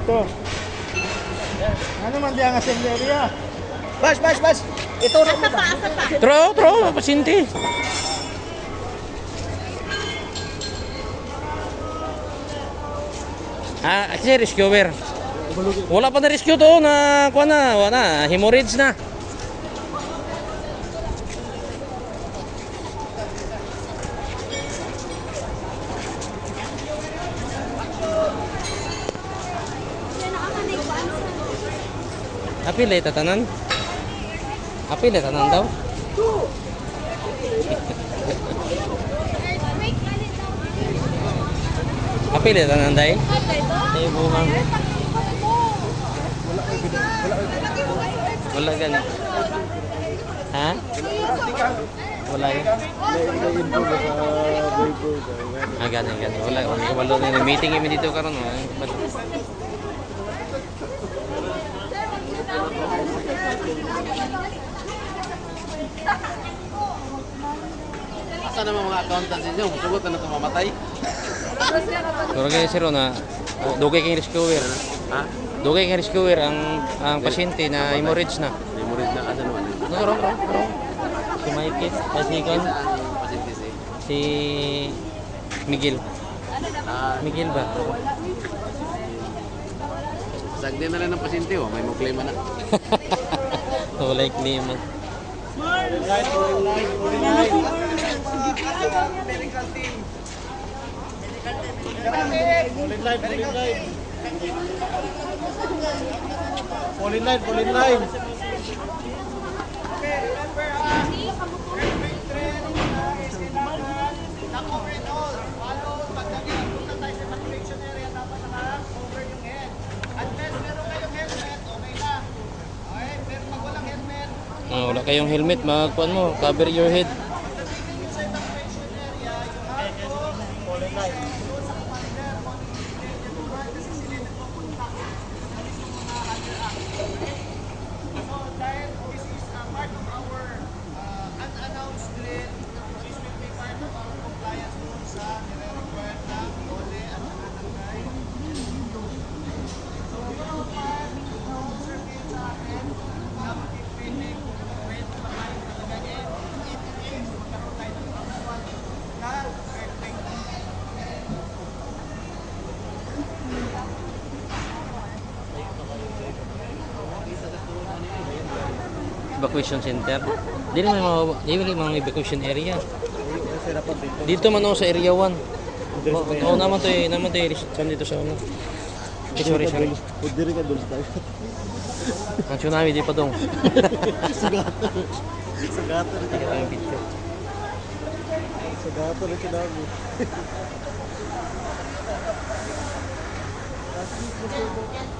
To. Ano man di ang assembleria? Bas! Ituro mo ba? Tro, pasyente. Kasi rescuer. Wala pa na rescue to na kuha na, wala, hemorrhage na. Apil tatanan? Apil tatanan daw? Apil tatanan dai? Ay bungang. Wala gani. Ha? Wala gani. Gani. Wala wala na meeting kami dito karon. Asa naman mga accountants ninyo? Sugot na ito mamatay? Pero kaya siro na dugay kay rescuer. Ha? Dugay kay rescuer ang pasyente na hemorrhage na. Memories na asa naman. Ro. Si Mikey, si Gon, Ang pasyente si Miguel. Miguel ba? Sagdi na lang ng pasyente oh, may muklima na. Wala yung klima. Fall in line. Wala kayong helmet, magkuhan mo, cover your head. Evacuation center. Di mga evacuation area. Dito man ako sa area 1. Oo naman to dito sa ano. Sorry. Pudiri ka doon tayo. Ang tsunami di pa dong. Sagata rin ka namin. Sagata rin ka namin.